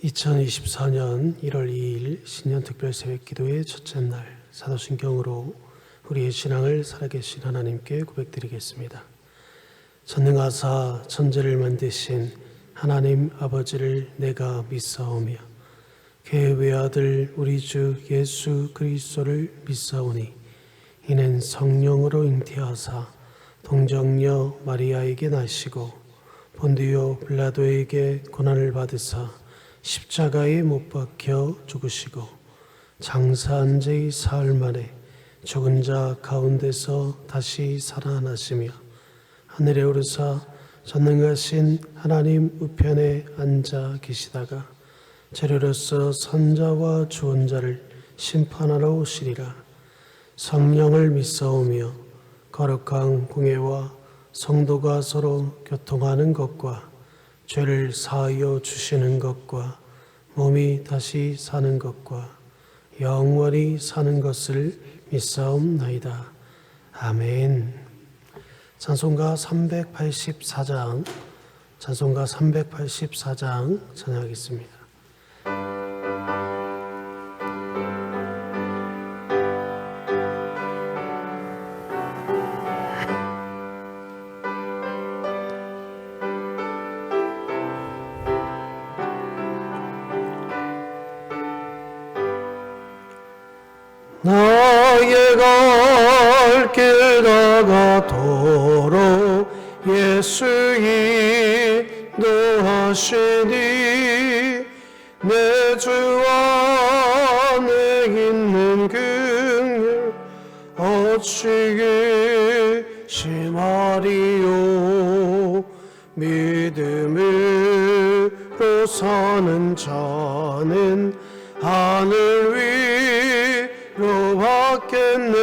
2024년 1월 2일 신년 특별 새벽 기도의 첫째 날 사도신경으로 우리의 신앙을 살아계신 하나님께 고백드리겠습니다. 전능하사 천지를 만드신 하나님 아버지를 내가 믿사오며 그의 외아들 우리 주 예수 그리스도를 믿사오니 이는 성령으로 잉태하사 동정녀 마리아에게 나시고 본디오 빌라도에게 고난을 받으사 십자가에 못 박혀 죽으시고 장사한 지 사흘 만에 죽은 자 가운데서 다시 살아나시며 하늘에 오르사 전능하신 하나님 우편에 앉아 계시다가 재료로서 선자와 주원자를 심판하러 오시리라. 성령을 믿사오며 거룩한 공예와 성도가 서로 교통하는 것과 죄를 사하여 주시는 것과 몸이 다시 사는 것과 영원히 사는 것을 믿사옵나이다. 아멘. 찬송가 384장 찬양하겠습니다. 나의 갈 길 다가도록 예수 인도하시니 내 주 안에 있는 긍휼 어찌 심하리요. 믿음으로 사는 자는 하늘 위로 받겠네.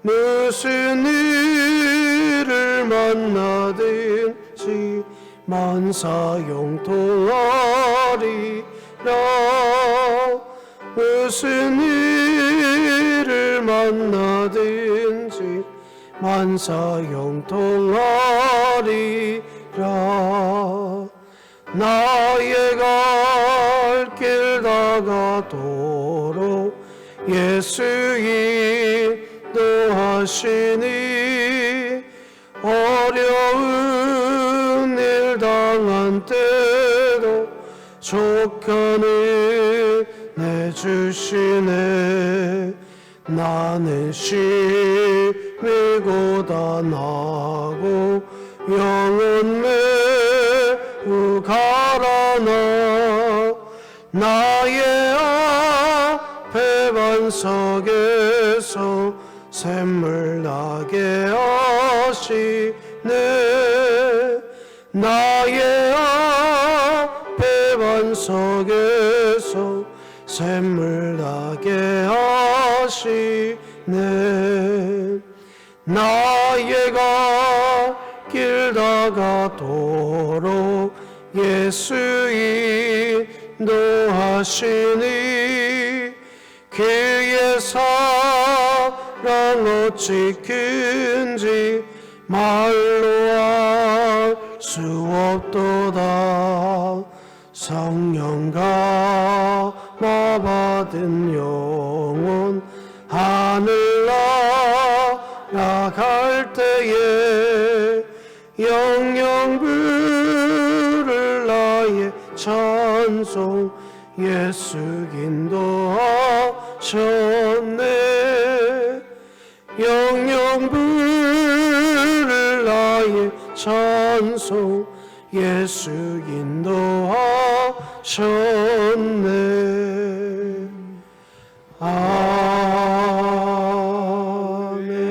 무슨 일을 만나든지 만사용통하리라. 무슨 일을 만나든지 만사용통하리라. 나의 갈 길 다가도록 예수 인도하시니 어려운 일 당한 때도 족하는 내 주시네. 나는 심히 고단하고 영은 매우 가라나 나의 앞에 반석에서 샘물 나게 하시네. 나의 앞에 반석에서 샘물 나게 하시네. 나의 갈 길 다가도록 예수 인도하시니 그의 사랑 어찌 큰지 말로 할 수 없도다. 성령 감화받은 영혼 하늘 날아갈 때에 영영 부를 나의 찬송 예수 인도하셨네. 영영 부를 나의 찬송 예수 인도하셨네.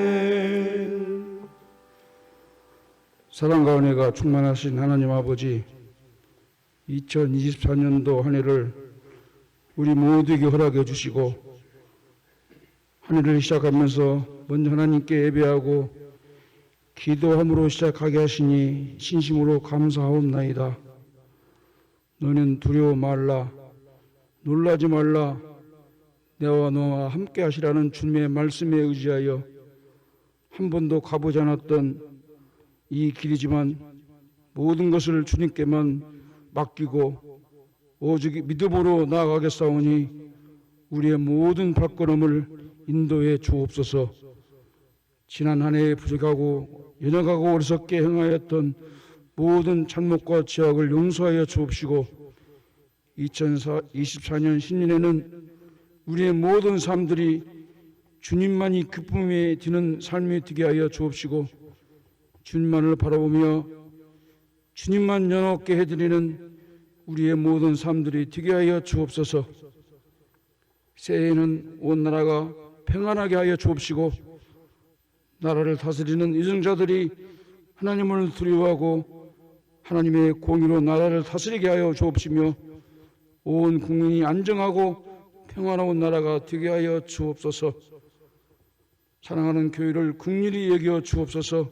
아멘. 사랑과 은혜가 충만하신 하나님 아버지, 2024년도 한 해를 우리 모두에게 허락해 주시고 한 해를 시작하면서 먼저 하나님께 예배하고 기도함으로 시작하게 하시니 진심으로 감사하옵나이다. 너는 두려워 말라, 놀라지 말라, 내와 너와 함께 하시라는 주님의 말씀에 의지하여 한 번도 가보지 않았던 이 길이지만 모든 것을 주님께만 맡기고 오직 믿음으로 나아가겠사오니 우리의 모든 발걸음을 인도해 주옵소서. 지난 한 해에 부족하고 연약하고 어리석게 행하였던 모든 잘못과 죄악을 용서하여 주옵시고 2024년 신년에는 우리의 모든 삶들이 주님만이 기쁨에 드는 삶이 되게 하여 주옵시고 주님만을 바라보며 주님만 연합게 해드리는 우리의 모든 삶들이 되게 하여 주옵소서. 새해에는 온 나라가 평안하게 하여 주옵시고 나라를 다스리는 유정자들이 하나님을 두려워하고 하나님의 공의로 나라를 다스리게 하여 주옵시며 온 국민이 안정하고 평안한 나라가 되게 하여 주옵소서. 사랑하는 교회를 긍휼히 여겨 주옵소서.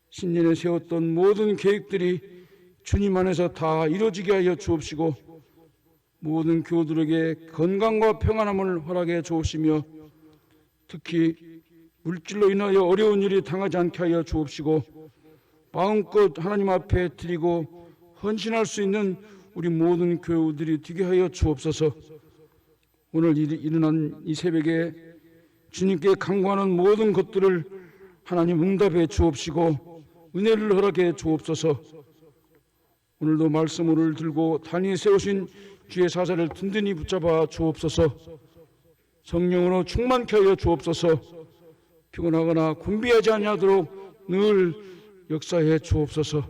신년에 세웠던 모든 계획들이 주님 안에서 다 이루어지게 하여 주옵시고 모든 교우들에게 건강과 평안함을 허락해 주옵시며 특히 물질로 인하여 어려운 일이 당하지 않게 하여 주옵시고 마음껏 하나님 앞에 드리고 헌신할 수 있는 우리 모든 교우들이 되게 하여 주옵소서. 오늘 일어난 이 새벽에 주님께 간구하는 모든 것들을 하나님 응답해 주옵시고 은혜를 허락해 주옵소서. 오늘도 말씀을 들고 단위 세우신 주의 사자를 든든히 붙잡아 주옵소서. 성령으로 충만케 하여 주옵소서. 피곤하거나 곤비하지 아니하도록 늘 역사해 주옵소서.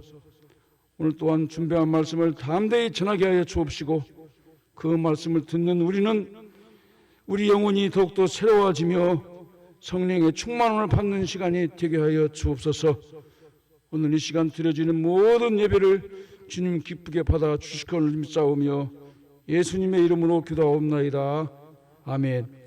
오늘 또한 준비한 말씀을 담대히 전하게 하여 주옵시고 그 말씀을 듣는 우리는 우리 영혼이 더욱더 새로워지며 성령의 충만함을 받는 시간이 되게 하여 주옵소서. 오늘 이 시간 드려지는 모든 예배를 주님 기쁘게 받아 주실 것을 믿사오며 예수님의 이름으로 기도하옵나이다. 아멘.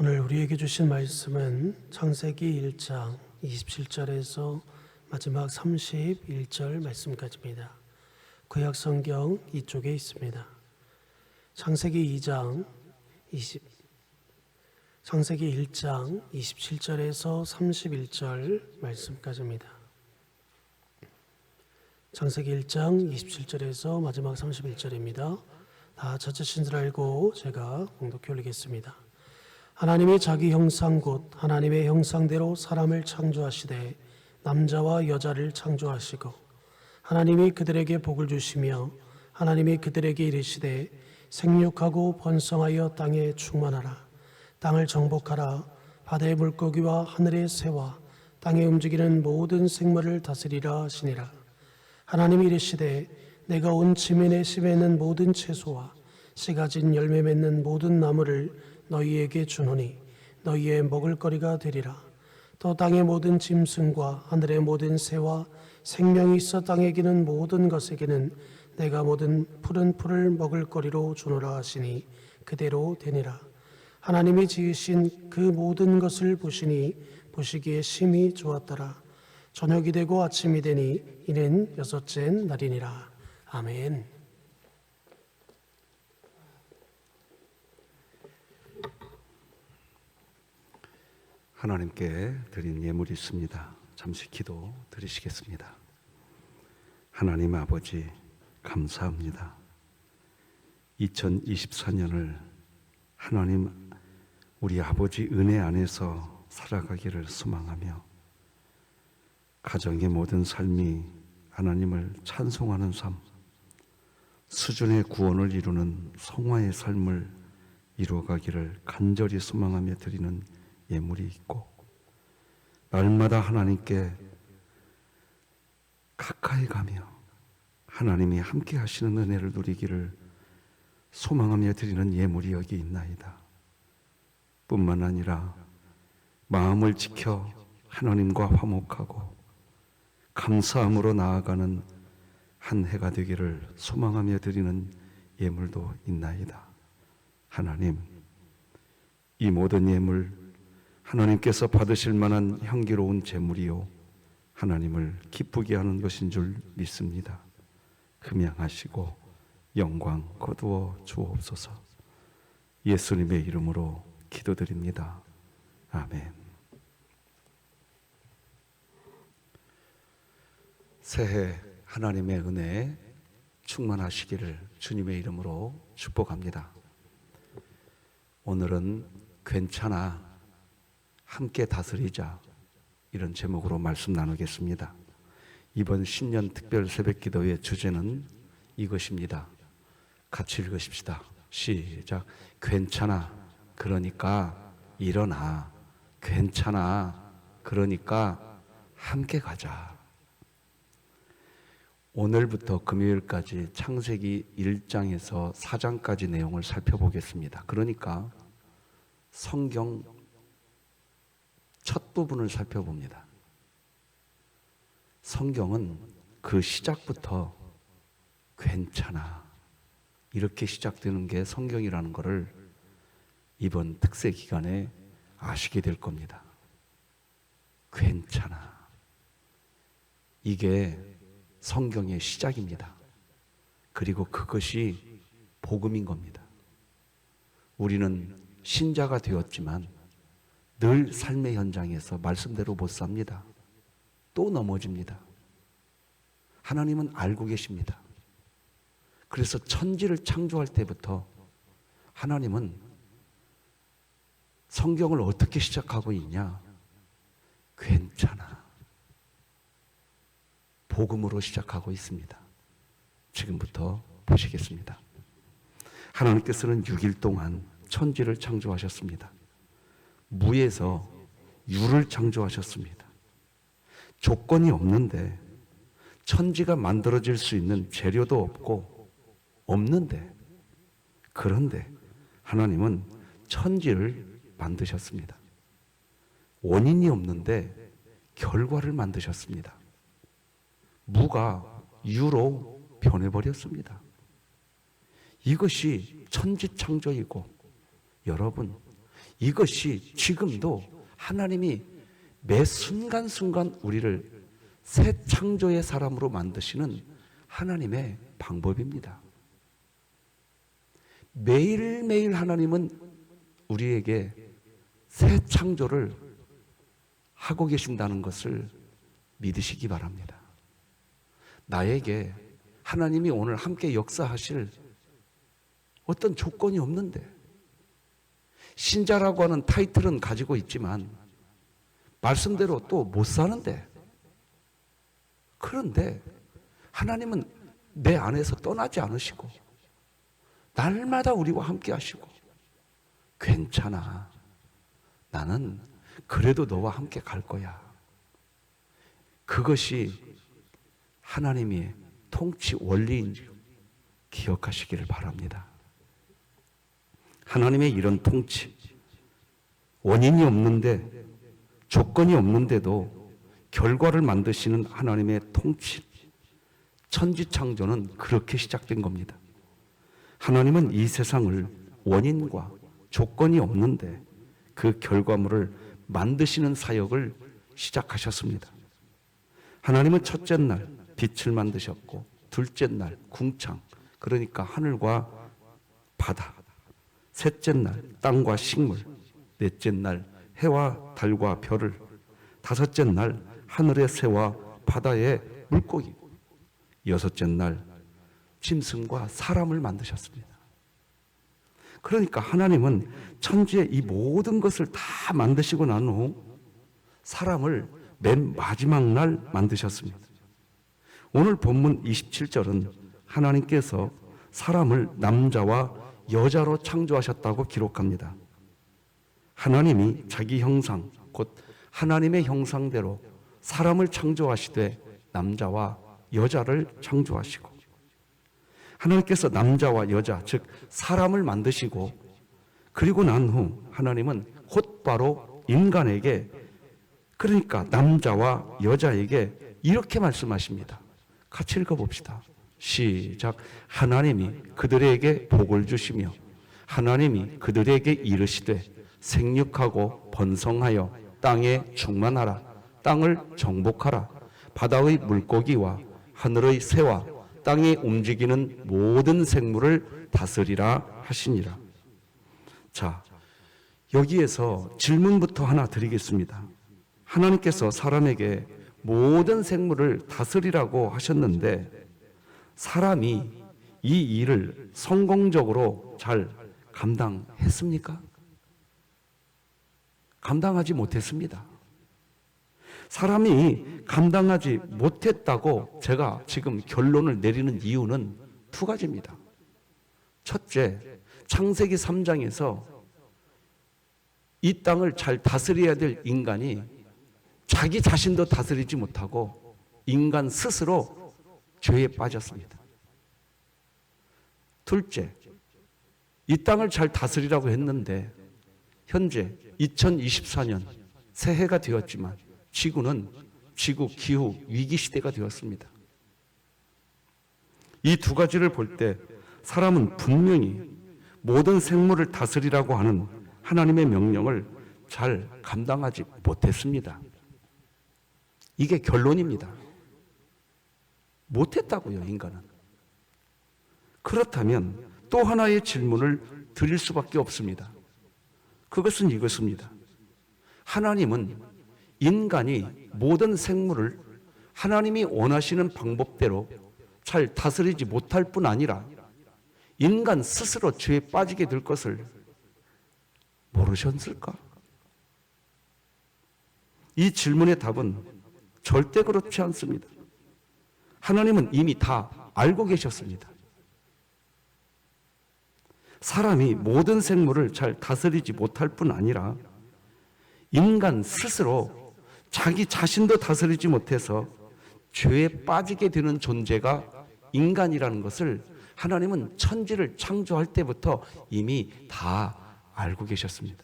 오늘 우리에게 주신 말씀은 창세기 1장 27절에서 마지막 31절 말씀까지입니다. 구약 성경 이쪽에 있습니다. 창세기 1장 27절에서 31절 말씀까지입니다. 창세기 1장 27절에서 마지막 31절입니다. 다 찾으신 줄 알고 제가 봉독해 올리겠습니다. 하나님이 자기 형상 곧 하나님의 형상대로 사람을 창조하시되 남자와 여자를 창조하시고 하나님이 그들에게 복을 주시며 하나님이 그들에게 이르시되 생육하고 번성하여 땅에 충만하라. 땅을 정복하라. 바다의 물고기와 하늘의 새와 땅에 움직이는 모든 생물을 다스리라 하시니라. 하나님이 이르시되 내가 온 지면에 심에 있는 모든 채소와 씨 가진 열매 맺는 모든 나무를 너희에게 주노니 너희의 먹을거리가 되리라. 또 땅의 모든 짐승과 하늘의 모든 새와 생명이 있어 땅에 기는 모든 것에게는 내가 모든 푸른 풀을 먹을거리로 주노라 하시니 그대로 되니라. 하나님이 지으신 그 모든 것을 보시니 보시기에 심히 좋았더라. 저녁이 되고 아침이 되니 이는 여섯째 날이니라. 아멘. 하나님께 드린 예물이 있습니다. 잠시 기도 드리시겠습니다. 하나님 아버지 감사합니다. 2024년을 하나님 우리 아버지 은혜 안에서 살아가기를 소망하며 가정의 모든 삶이 하나님을 찬송하는 삶, 수준의 구원을 이루는 성화의 삶을 이루어가기를 간절히 소망하며 드리는 예물이 있고 날마다 하나님께 가까이 가며 하나님이 함께 하시는 은혜를 누리기를 소망하며 드리는 예물이 여기 있나이다. 뿐만 아니라 마음을 지켜 하나님과 화목하고 감사함으로 나아가는 한 해가 되기를 소망하며 드리는 예물도 있나이다. 하나님, 이 모든 예물 하나님께서 받으실 만한 향기로운 제물이요 하나님을 기쁘게 하는 것인 줄 믿습니다. 흠양하시고 영광 거두어 주옵소서. 예수님의 이름으로 기도드립니다. 아멘. 새해 하나님의 은혜에 충만하시기를 주님의 이름으로 축복합니다. 오늘은 괜찮아 함께 다스리자 이런 제목으로 말씀 나누겠습니다. 이번 신년 특별 새벽 기도의 주제는 이것입니다. 같이 읽으십시다. 시작. 괜찮아 그러니까 일어나. 괜찮아 그러니까 함께 가자. 오늘부터 금요일까지 창세기 1장에서 4장까지 내용을 살펴보겠습니다. 그러니까 성경 첫 부분을 살펴봅니다. 성경은 그 시작부터 괜찮아 이렇게 시작되는 게 성경이라는 것을 이번 특세 기간에 아시게 될 겁니다. 괜찮아. 이게 성경의 시작입니다. 그리고 그것이 복음인 겁니다. 우리는 신자가 되었지만 늘 삶의 현장에서 말씀대로 못 삽니다. 또 넘어집니다. 하나님은 알고 계십니다. 그래서 천지를 창조할 때부터 하나님은 성경을 어떻게 시작하고 있냐? 괜찮아. 복음으로 시작하고 있습니다. 지금부터 보시겠습니다. 하나님께서는 6일 동안 천지를 창조하셨습니다. 무에서 유를 창조하셨습니다. 조건이 없는데 천지가 만들어질 수 있는 재료도 없고 없는데 그런데 하나님은 천지를 만드셨습니다. 원인이 없는데 결과를 만드셨습니다. 무가 유로 변해버렸습니다. 이것이 천지창조이고 여러분 이것이 지금도 하나님이 매 순간순간 우리를 새 창조의 사람으로 만드시는 하나님의 방법입니다. 매일매일 하나님은 우리에게 새 창조를 하고 계신다는 것을 믿으시기 바랍니다. 나에게 하나님이 오늘 함께 역사하실 어떤 조건이 없는데 신자라고 하는 타이틀은 가지고 있지만 말씀대로 또 못 사는데 그런데 하나님은 내 안에서 떠나지 않으시고 날마다 우리와 함께 하시고 괜찮아. 나는 그래도 너와 함께 갈 거야. 그것이 하나님의 통치 원리인 줄 기억하시기를 바랍니다. 하나님의 이런 통치, 원인이 없는데 조건이 없는데도 결과를 만드시는 하나님의 통치, 천지창조는 그렇게 시작된 겁니다. 하나님은 이 세상을 원인과 조건이 없는데 그 결과물을 만드시는 사역을 시작하셨습니다. 하나님은 첫째 날 빛을 만드셨고 둘째 날 궁창, 그러니까 하늘과 바다, 셋째 날 땅과 식물, 넷째 날 해와 달과 별을, 다섯째 날 하늘의 새와 바다의 물고기, 여섯째 날 짐승과 사람을 만드셨습니다. 그러니까 하나님은 천지의 이 모든 것을 다 만드시고 난 후 사람을 맨 마지막 날 만드셨습니다. 오늘 본문 27절은 하나님께서 사람을 남자와 여자로 창조하셨다고 기록합니다. 하나님이 자기 형상, 곧 하나님의 형상대로 사람을 창조하시되 남자와 여자를 창조하시고 하나님께서 남자와 여자, 즉 사람을 만드시고 그리고 난 후 하나님은 곧바로 인간에게, 그러니까 남자와 여자에게 이렇게 말씀하십니다. 같이 읽어봅시다. 시작. 하나님이 그들에게 복을 주시며 하나님이 그들에게 이르시되 생육하고 번성하여 땅에 충만하라. 땅을 정복하라. 바다의 물고기와 하늘의 새와 땅에 움직이는 모든 생물을 다스리라 하시니라. 자, 여기에서 질문부터 하나 드리겠습니다. 하나님께서 사람에게 모든 생물을 다스리라고 하셨는데 사람이 이 일을 성공적으로 잘 감당했습니까? 감당하지 못했습니다. 사람이 감당하지 못했다고 제가 지금 결론을 내리는 이유는 두 가지입니다. 첫째, 창세기 3장에서 이 땅을 잘 다스려야 될 인간이 자기 자신도 다스리지 못하고 인간 스스로 죄에 빠졌습니다. 둘째, 이 땅을 잘 다스리라고 했는데 현재 2024년 새해가 되었지만 지구는 지구 기후 위기 시대가 되었습니다. 이 두 가지를 볼 때 사람은 분명히 모든 생물을 다스리라고 하는 하나님의 명령을 잘 감당하지 못했습니다. 이게 결론입니다. 못했다고요, 인간은. 그렇다면 또 하나의 질문을 드릴 수밖에 없습니다. 그것은 이것입니다. 하나님은 인간이 모든 생물을 하나님이 원하시는 방법대로 잘 다스리지 못할 뿐 아니라 인간 스스로 죄에 빠지게 될 것을 모르셨을까? 이 질문의 답은 절대 그렇지 않습니다. 하나님은 이미 다 알고 계셨습니다. 사람이 모든 생물을 잘 다스리지 못할 뿐 아니라 인간 스스로 자기 자신도 다스리지 못해서 죄에 빠지게 되는 존재가 인간이라는 것을 하나님은 천지를 창조할 때부터 이미 다 알고 계셨습니다.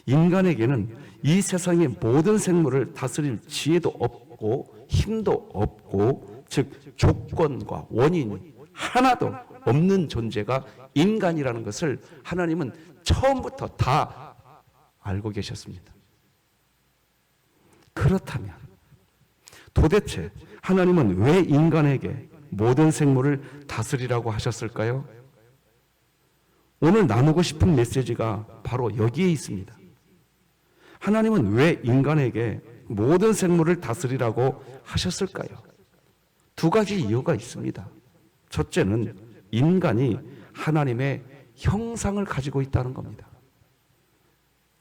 인간에게는 이 세상의 모든 생물을 다스릴 지혜도 없고 힘도 없고, 즉 조건과 원인이 하나도 없는 존재가 인간이라는 것을 하나님은 처음부터 다 알고 계셨습니다. 그렇다면 도대체 하나님은 왜 인간에게 모든 생물을 다스리라고 하셨을까요? 오늘 나누고 싶은 메시지가 바로 여기에 있습니다. 하나님은 왜 인간에게 모든 생물을 다스리라고 하셨을까요? 두 가지 이유가 있습니다. 첫째는 인간이 하나님의 형상을 가지고 있다는 겁니다.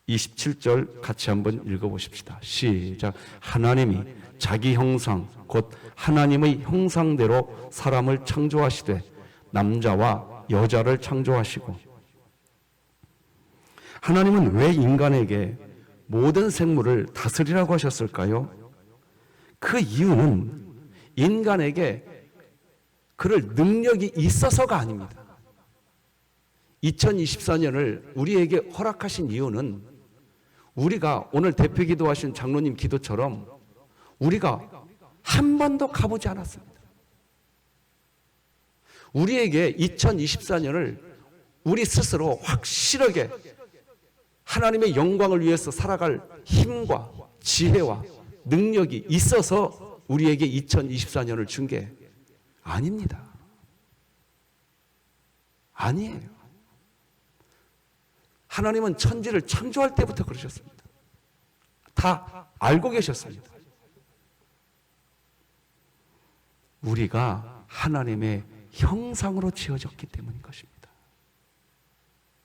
27절 같이 한번 읽어보십시다. 시작. 하나님이 자기 형상 곧 하나님의 형상대로 사람을 창조하시되 남자와 여자를 창조하시고. 하나님은 왜 인간에게 모든 생물을 다스리라고 하셨을까요? 그 이유는 인간에게 그럴 능력이 있어서가 아닙니다. 2024년을 우리에게 허락하신 이유는 우리가 오늘 대표 기도하신 장로님 기도처럼 우리가 한 번도 가보지 않았습니다. 우리에게 2024년을 우리 스스로 확실하게 하나님의 영광을 위해서 살아갈 힘과 지혜와 능력이 있어서 우리에게 2024년을 준 게 아닙니다. 아니에요. 하나님은 천지를 창조할 때부터 그러셨습니다. 다 알고 계셨습니다. 우리가 하나님의 형상으로 지어졌기 때문인 것입니다.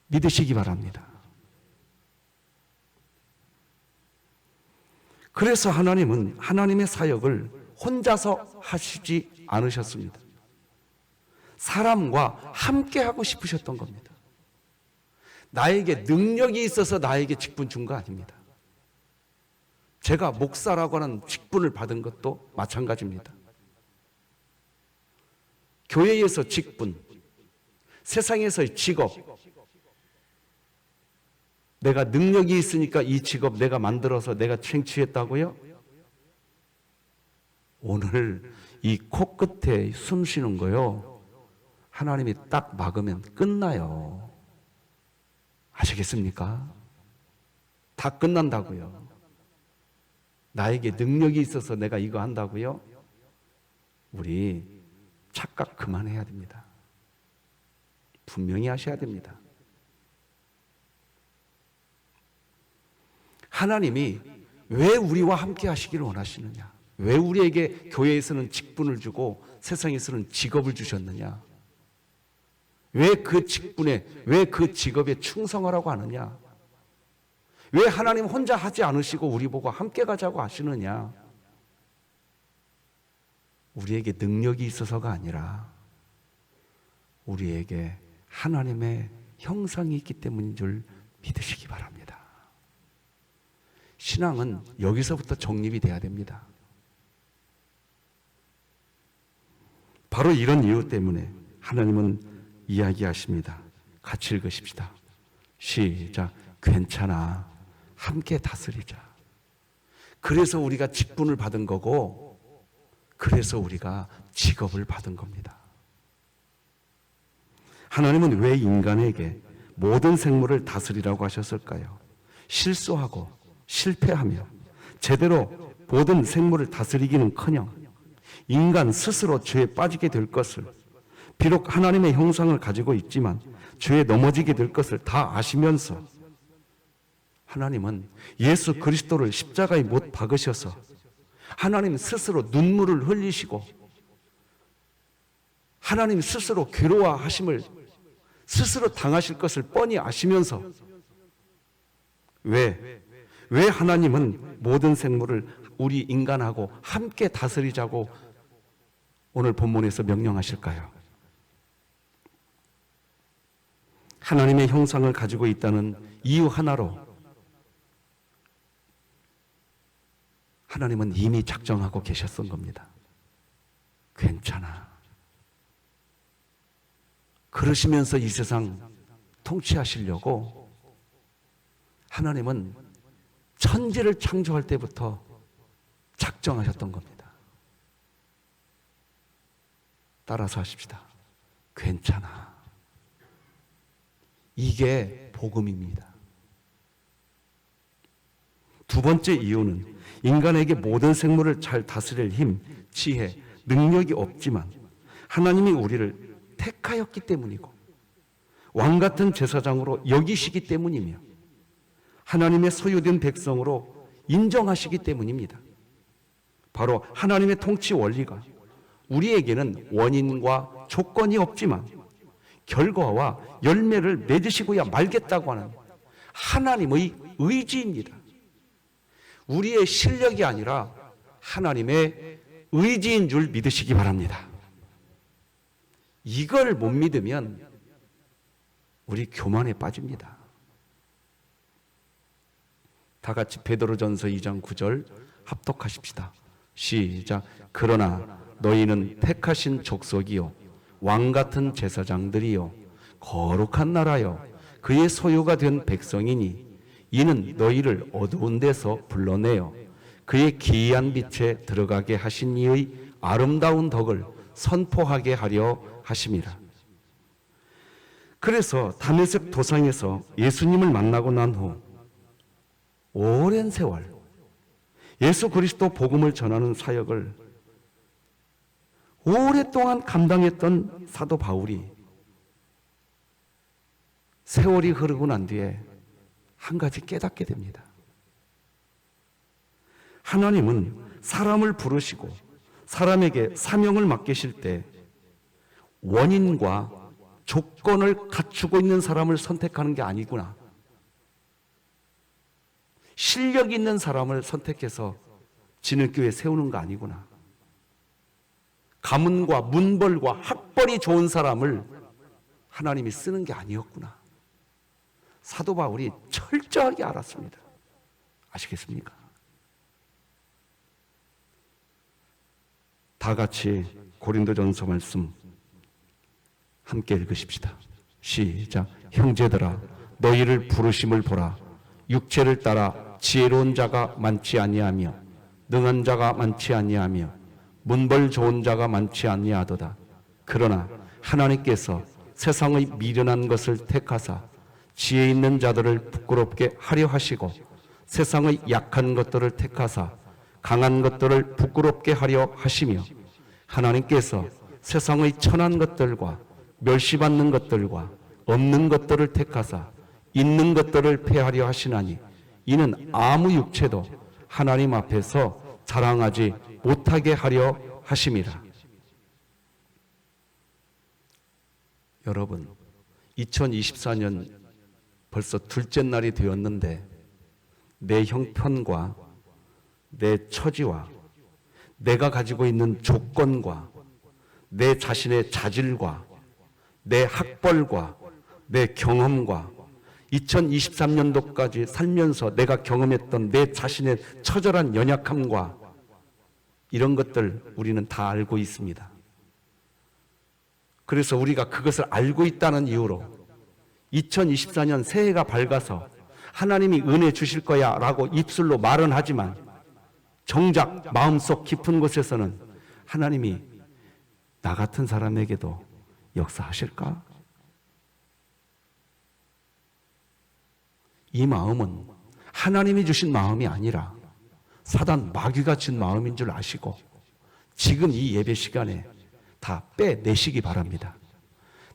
믿으시기 바랍니다. 그래서 하나님은 하나님의 사역을 혼자서 하시지 않으셨습니다. 사람과 함께 하고 싶으셨던 겁니다. 나에게 능력이 있어서 나에게 직분 준 거 아닙니다. 제가 목사라고 하는 직분을 받은 것도 마찬가지입니다. 교회에서 직분, 세상에서의 직업, 내가 능력이 있으니까 이 직업 내가 만들어서 내가 챙취했다고요? 오늘 이 코끝에 숨 쉬는 거요, 하나님이 딱 막으면 끝나요. 아시겠습니까? 다 끝난다고요. 나에게 능력이 있어서 내가 이거 한다고요? 우리 착각 그만해야 됩니다. 분명히 하셔야 됩니다. 하나님이 왜 우리와 함께 하시기를 원하시느냐? 왜 우리에게 교회에서는 직분을 주고 세상에서는 직업을 주셨느냐? 왜 그 직분에, 왜 그 직업에 충성하라고 하느냐? 왜 하나님 혼자 하지 않으시고 우리 보고 함께 가자고 하시느냐? 우리에게 능력이 있어서가 아니라 우리에게 하나님의 형상이 있기 때문인 줄 믿으시기 바랍니다. 신앙은 여기서부터 정립이 돼야 됩니다. 바로 이런 이유 때문에 하나님은 이야기하십니다. 같이 읽으십시다. 시작. 괜찮아. 함께 다스리자. 그래서 우리가 직분을 받은 거고, 그래서 우리가 직업을 받은 겁니다. 하나님은 왜 인간에게 모든 생물을 다스리라고 하셨을까요? 실수하고 실패하며 제대로 모든 생물을 다스리기는커녕 인간 스스로 죄에 빠지게 될 것을, 비록 하나님의 형상을 가지고 있지만 죄에 넘어지게 될 것을 다 아시면서 하나님은 예수 그리스도를 십자가에 못 박으셔서 하나님 스스로 눈물을 흘리시고 하나님 스스로 괴로워하심을 스스로 당하실 것을 뻔히 아시면서 왜 하나님은 모든 생물을 우리 인간하고 함께 다스리자고 오늘 본문에서 명령하실까요? 하나님의 형상을 가지고 있다는 이유 하나로 하나님은 이미 작정하고 계셨던 겁니다. 괜찮아. 그러시면서 이 세상 통치하시려고 하나님은 천지를 창조할 때부터 작정하셨던 겁니다. 따라서 하십시다. 괜찮아. 이게 복음입니다. 두 번째 이유는 인간에게 모든 생물을 잘 다스릴 힘, 지혜, 능력이 없지만 하나님이 우리를 택하였기 때문이고 왕 같은 제사장으로 여기시기 때문이며 하나님의 소유된 백성으로 인정하시기 때문입니다. 바로 하나님의 통치 원리가 우리에게는 원인과 조건이 없지만 결과와 열매를 맺으시고야 말겠다고 하는 하나님의 의지입니다. 우리의 실력이 아니라 하나님의 의지인 줄 믿으시기 바랍니다. 이걸 못 믿으면 우리 교만에 빠집니다. 다 같이 베드로전서 2장 9절 합독하십시다. 시작. 그러나 너희는 택하신 족속이요 왕 같은 제사장들이요 거룩한 나라요 그의 소유가 된 백성이니 이는 너희를 어두운 데서 불러내어 그의 기이한 빛에 들어가게 하신 이의 아름다운 덕을 선포하게 하려 하심이라. 그래서 다메섹 도상에서 예수님을 만나고 난 후 오랜 세월 예수 그리스도 복음을 전하는 사역을 오랫동안 감당했던 사도 바울이 세월이 흐르고 난 뒤에 한 가지 깨닫게 됩니다. 하나님은 사람을 부르시고 사람에게 사명을 맡기실 때 원인과 조건을 갖추고 있는 사람을 선택하는 게 아니구나. 실력 있는 사람을 선택해서 진흙교회에 세우는 거 아니구나. 가문과 문벌과 학벌이 좋은 사람을 하나님이 쓰는 게 아니었구나. 사도 바울이 철저하게 알았습니다. 아시겠습니까? 다 같이 고린도전서 말씀 함께 읽으십시다. 시작. 형제들아 너희를 부르심을 보라. 육체를 따라 지혜로운 자가 많지 아니하며 능한 자가 많지 아니하며 문벌 좋은 자가 많지 아니하도다. 그러나 하나님께서 세상의 미련한 것을 택하사 지혜 있는 자들을 부끄럽게 하려 하시고 세상의 약한 것들을 택하사 강한 것들을 부끄럽게 하려 하시며 하나님께서 세상의 천한 것들과 멸시받는 것들과 없는 것들을 택하사 있는 것들을 폐하려 하시나니 이는 아무 육체도 하나님 앞에서 자랑하지 못하게 하려 하심이라. 여러분, 2024년 벌써 둘째 날이 되었는데 내 형편과 내 처지와 내가 가지고 있는 조건과 내 자신의 자질과 내 학벌과 내 경험과 2023년도까지 살면서 내가 경험했던 내 자신의 처절한 연약함과 이런 것들 우리는 다 알고 있습니다. 그래서 우리가 그것을 알고 있다는 이유로 2024년 새해가 밝아서 하나님이 은혜 주실 거야 라고 입술로 말은 하지만 정작 마음속 깊은 곳에서는 하나님이 나 같은 사람에게도 역사하실까? 이 마음은 하나님이 주신 마음이 아니라 사단 마귀가 준 마음인 줄 아시고 지금 이 예배 시간에 다 빼내시기 바랍니다.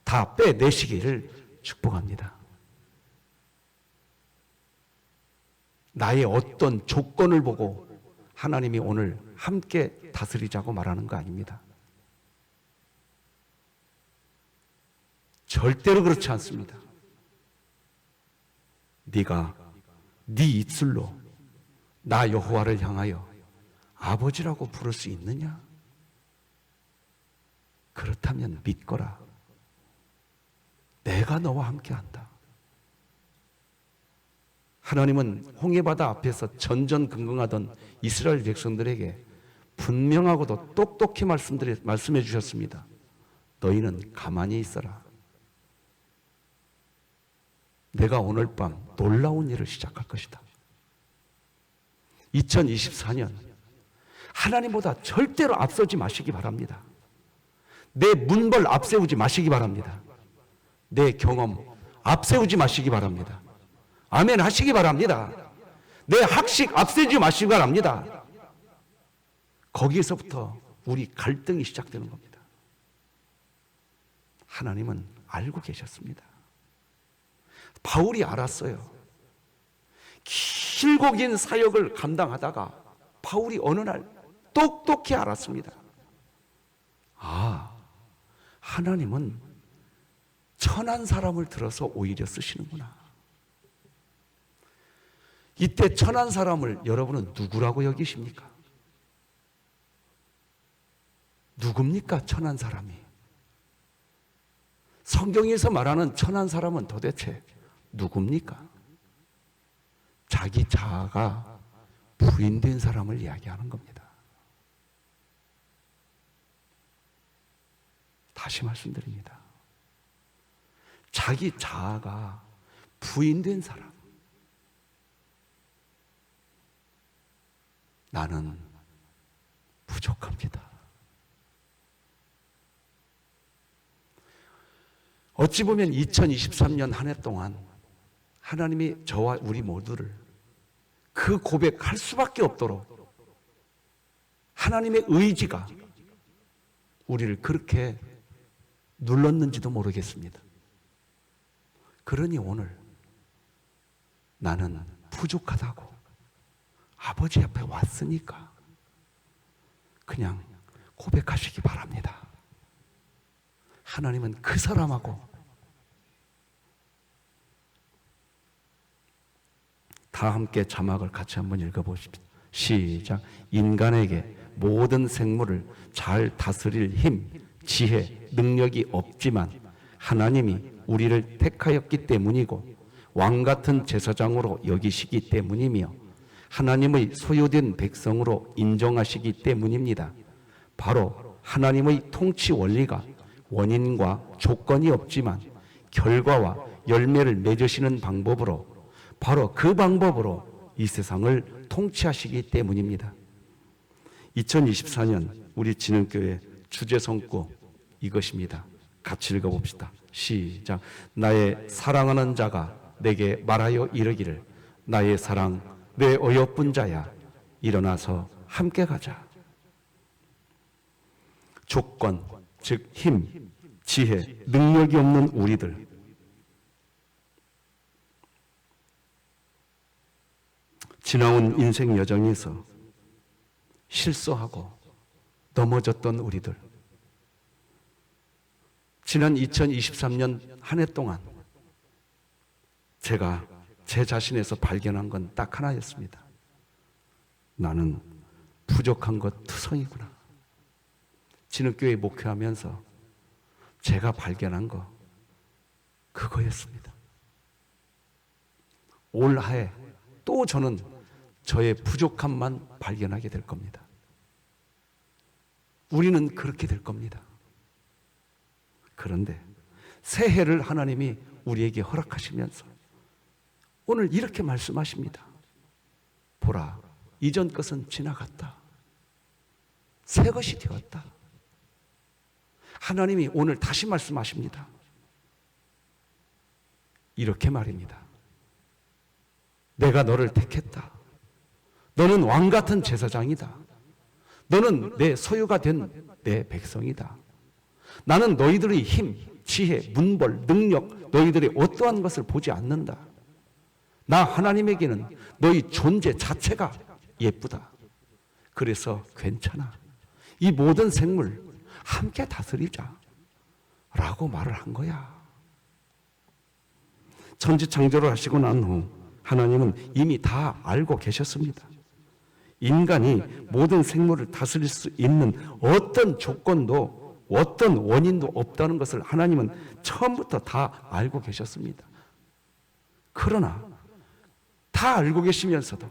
다 빼내시기를 축복합니다. 나의 어떤 조건을 보고 하나님이 오늘 함께 다스리자고 말하는 거 아닙니다. 절대로 그렇지 않습니다. 네가 네 입술로 나 여호와를 향하여 아버지라고 부를 수 있느냐? 그렇다면 믿거라. 내가 너와 함께한다. 하나님은 홍해바다 앞에서 전전긍긍하던 이스라엘 백성들에게 분명하고도 똑똑히 말씀해 주셨습니다. 너희는 가만히 있어라. 내가 오늘 밤 놀라운 일을 시작할 것이다. 2024년 하나님보다 절대로 앞서지 마시기 바랍니다. 내 문벌 앞세우지 마시기 바랍니다. 내 경험 앞세우지 마시기 바랍니다. 아멘 하시기 바랍니다. 내 학식 앞세우지 마시기 바랍니다. 거기에서부터 우리 갈등이 시작되는 겁니다. 하나님은 알고 계셨습니다. 바울이 알았어요. 길고 긴 사역을 감당하다가 바울이 어느 날 똑똑히 알았습니다. 아, 하나님은 천한 사람을 들어서 오히려 쓰시는구나. 이때 천한 사람을 여러분은 누구라고 여기십니까? 누굽니까? 천한 사람이. 성경에서 말하는 천한 사람은 도대체 누굽니까? 자기 자아가 부인된 사람을 이야기하는 겁니다. 다시 말씀드립니다. 자기 자아가 부인된 사람. 나는 부족합니다. 어찌 보면 2023년 한 해 동안 하나님이 저와 우리 모두를 그 고백할 수밖에 없도록 하나님의 의지가 우리를 그렇게 눌렀는지도 모르겠습니다. 그러니 오늘 나는 부족하다고 아버지 앞에 왔으니까 그냥 고백하시기 바랍니다. 하나님은 그 사람하고 다 함께 자막을 같이 한번 읽어보십시오. 시작. 인간에게 모든 생물을 잘 다스릴 힘, 지혜, 능력이 없지만 하나님이 우리를 택하였기 때문이고 왕같은 제사장으로 여기시기 때문이며 하나님의 소유된 백성으로 인정하시기 때문입니다. 바로 하나님의 통치 원리가 원인과 조건이 없지만 결과와 열매를 맺으시는 방법으로 바로 그 방법으로 이 세상을 통치하시기 때문입니다. 2024년 우리 진흥교회 주제 성구 이것입니다. 같이 읽어봅시다. 시작. 나의 사랑하는 자가 내게 말하여 이르기를 나의 사랑 내 어여쁜 자야 일어나서 함께 가자. 조건, 즉 힘, 지혜, 능력이 없는 우리들, 지나온 인생 여정에서 실수하고 넘어졌던 우리들, 지난 2023년 한 해 동안 제가 제 자신에서 발견한 건 딱 하나였습니다. 나는 부족한 것 투성이구나. 진흙교회 목회하면서 제가 발견한 거 그거였습니다. 올 한해 또 저는 저의 부족함만 발견하게 될 겁니다. 우리는 그렇게 될 겁니다. 그런데 새해를 하나님이 우리에게 허락하시면서 오늘 이렇게 말씀하십니다. 보라, 이전 것은 지나갔다. 새 것이 되었다. 하나님이 오늘 다시 말씀하십니다. 이렇게 말입니다. 내가 너를 택했다. 너는 왕 같은 제사장이다. 너는 내 소유가 된 내 백성이다. 나는 너희들의 힘, 지혜, 문벌, 능력, 너희들의 어떠한 것을 보지 않는다. 나 하나님에게는 너희 존재 자체가 예쁘다. 그래서 괜찮아. 이 모든 생물 함께 다스리자 라고 말을 한 거야. 천지창조를 하시고 난 후 하나님은 이미 다 알고 계셨습니다. 인간이 모든 생물을 다스릴 수 있는 어떤 조건도 어떤 원인도 없다는 것을 하나님은 처음부터 다 알고 계셨습니다. 그러나 다 알고 계시면서도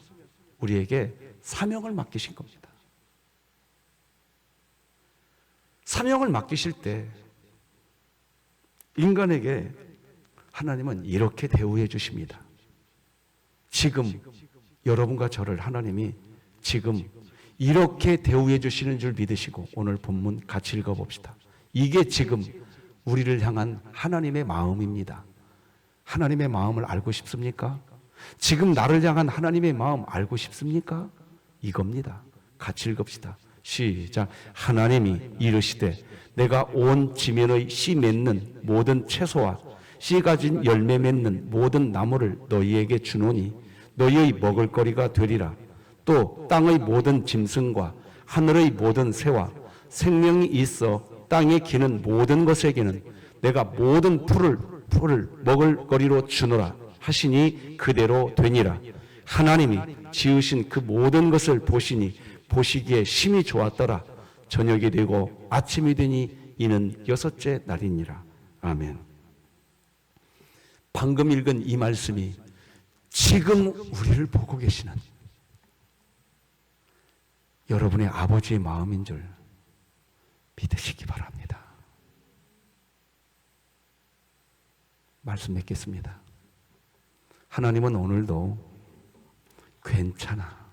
우리에게 사명을 맡기신 겁니다. 사명을 맡기실 때 인간에게 하나님은 이렇게 대우해 주십니다. 지금 여러분과 저를 하나님이 지금 이렇게 대우해 주시는 줄 믿으시고 오늘 본문 같이 읽어봅시다. 이게 지금 우리를 향한 하나님의 마음입니다. 하나님의 마음을 알고 싶습니까? 지금 나를 향한 하나님의 마음 알고 싶습니까? 이겁니다. 같이 읽읍시다. 시작. 하나님이 이르시되 내가 온 지면의 씨 맺는 모든 채소와 씨 가진 열매 맺는 모든 나무를 너희에게 주노니 너희의 먹을거리가 되리라. 또 땅의 모든 짐승과 하늘의 모든 새와 생명이 있어 땅에 기는 모든 것에게는 내가 모든 풀을 먹을거리로 주노라 하시니 그대로 되니라. 하나님이 지으신 그 모든 것을 보시니 보시기에 심히 좋았더라. 저녁이 되고 아침이 되니 이는 여섯째 날이니라. 아멘. 방금 읽은 이 말씀이 지금 우리를 보고 계시는 여러분의 아버지의 마음인 줄 믿으시기 바랍니다. 말씀 맺겠습니다. 하나님은 오늘도 괜찮아,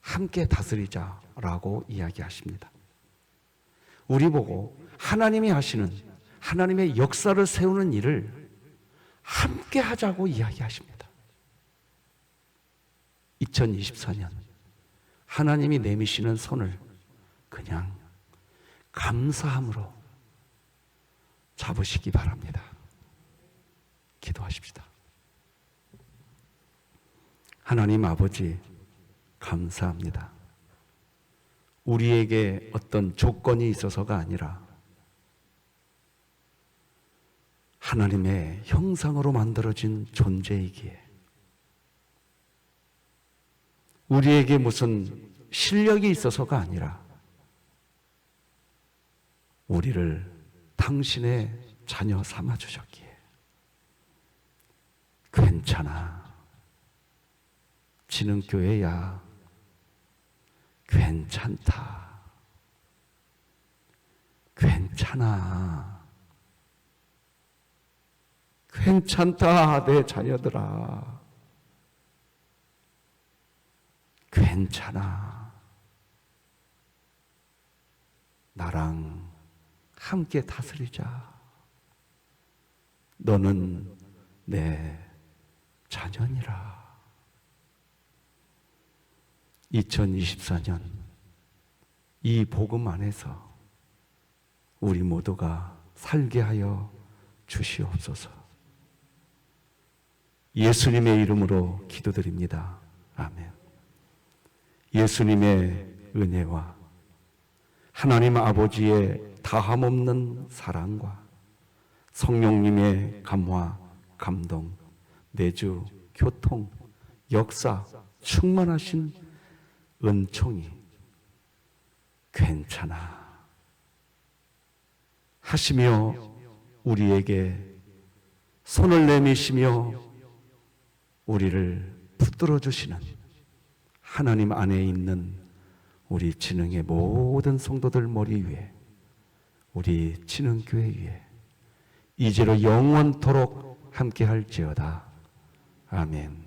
함께 다스리자라고 이야기하십니다. 우리 보고 하나님이 하시는 하나님의 역사를 세우는 일을 함께 하자고 이야기하십니다. 2024년 하나님이 내미시는 손을 그냥 감사함으로 잡으시기 바랍니다. 기도하십시다. 하나님 아버지, 감사합니다. 우리에게 어떤 조건이 있어서가 아니라 하나님의 형상으로 만들어진 존재이기에 우리에게 무슨 실력이 있어서가 아니라 우리를 당신의 자녀 삼아 주셨기에 괜찮아. 진흥교회야. 괜찮다. 괜찮아. 괜찮다, 내 자녀들아. 괜찮아. 나랑 함께 다스리자. 너는 내 자녀니라. 2024년 이 복음 안에서 우리 모두가 살게 하여 주시옵소서. 예수님의 이름으로 기도드립니다. 아멘. 예수님의 은혜와 하나님 아버지의 다함없는 사랑과 성령님의 감화, 감동, 내주, 교통, 역사, 충만하신 은총이 괜찮아 하시며 우리에게 손을 내미시며 우리를 붙들어 주시는 하나님 안에 있는 우리 진흥의 모든 성도들 머리 위에, 우리 진흥교회 위에 이제로 영원토록 함께 할지어다. 아멘.